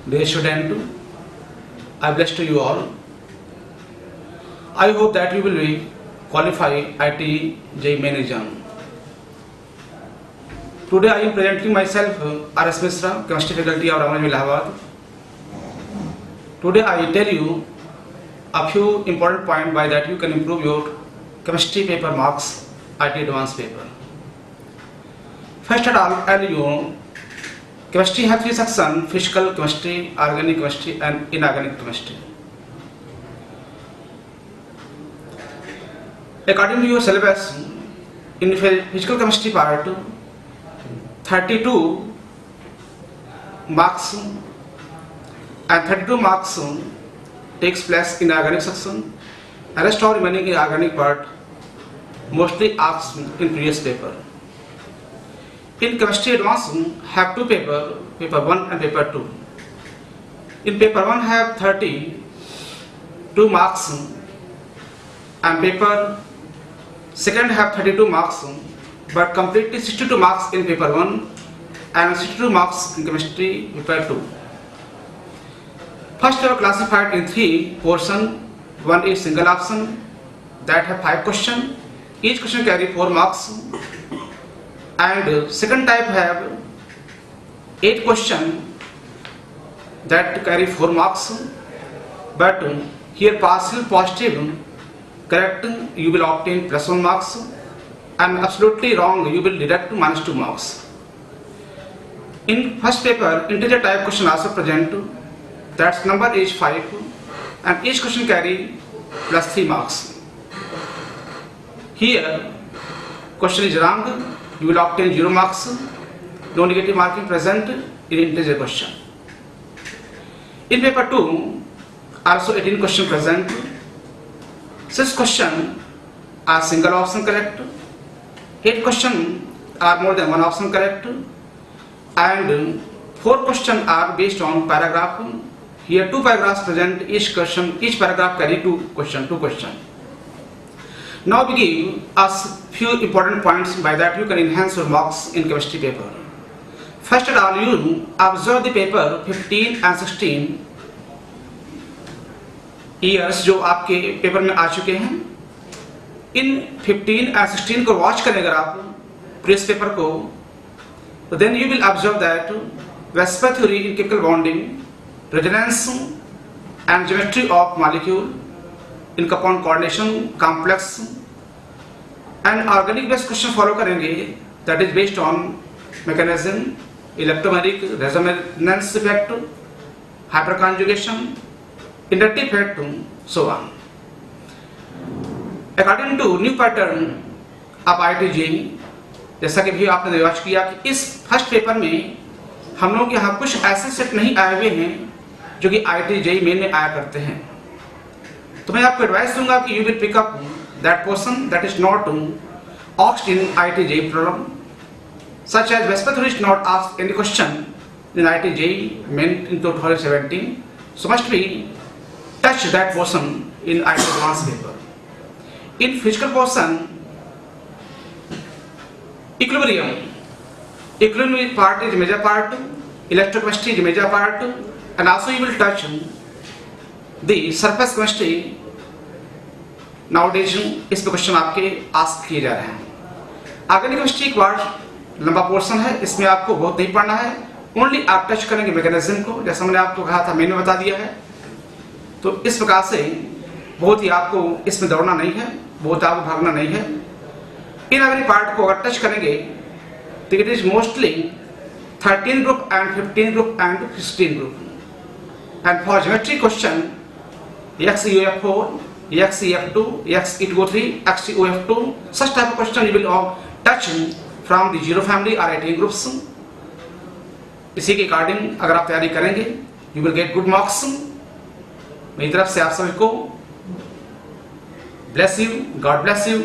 Dear student, I bless to you all. I hope that you will be qualified IT JEE main exam. Today I am presenting myself R.S. Mishra, Chemistry Faculty of Ramanujan Allahabad. Today I tell you a few important points by that you can improve your chemistry paper marks IT advanced paper. First of all, I'll you chemistry has three sections: physical chemistry, organic chemistry and inorganic chemistry. According to your syllabus, in physical chemistry part, 32 marks and 32 marks takes place in organic section, and rest of remaining in organic part mostly asked in previous paper. In chemistry advanced have two paper 1 and paper 2. In paper 1 have 32 marks and paper second have 32 marks, but completely 62 marks in paper 1 and 62 marks in chemistry paper 2. First we are classified in three portions. One is single option that have 5 questions. Each question carry 4 marks. And second type have 8 questions that carry 4 marks, but here partial positive correct you will obtain +1 marks, and absolutely wrong you will deduct -2 marks. In first paper integer type question also present, that number is 5 and each question carry +3 marks. Here question is wrong, you will obtain 0 marks, no negative marking present in integer question. In paper 2 also 18 questions present. 6 questions are single option correct, 8 questions are more than one option correct, and 4 questions are based on paragraph. Here 2 paragraphs present, each paragraph carry 2 questions. Now we give us few important points by that you can enhance your marks in chemistry paper. First of all, you observe the paper 15 and 16 years जो आपके paper में आ चुके हैं. इन 15 and 16 को watch करें अगर आप previous paper को, तो then you will observe that Vesper theory in chemical bonding, resonance and geometry of molecule, in compound coordination, complex and organic based question follow करेंगे, that is based on mechanism, electromagnetic resonance effect, hyperconjugation, inductive effect, so on. According to new pattern of IT JEE, जैसा कि भी आपने रिवाज किया कि इस first paper में हम लोग यहाँ कुछ ऐसे सेट नहीं आए हुए हैं जो कि IT JEE मेन में आया करते हैं. तो मैं आपको एडवाइस दूंगा कि you will pick up that portion that is not asked in IT JEE problem, such as Vesper theory is not asked any question in IT JEE main in 2017, so must be touch that portion in IT advanced paper. In physical portion, equilibrium part is major part, electrochemistry is major part, and also you will touch the surface chemistry. Nowadays इस पे question आपके ask किए जा रहे हैं. Organic chemistry एक बार लंबा portion है, इसमें आपको बहुत नहीं पढ़ना है, ओनली आप टच करेंगे मैकेनिज्म को, जैसा मैंने आपको कहा था मैंने बता दिया है. तो इस प्रकार से बहुत ही आपको इसमें दौड़ना नहीं है, बहुत आपको भागना नहीं है. इनऑर्गेनिक पार्ट को अगर टच करेंगे तो it is mostly 13 group and 15 group and 16 group. And for geometry question XeOF4, XeF2, XE2O3, XeOF2, such type of question you will touch from the 0 family or 18 groups. इसी के according अगर आप तैयारी करेंगे you will get good marks. मेरी तरफ से आप सभी को bless you, God bless you.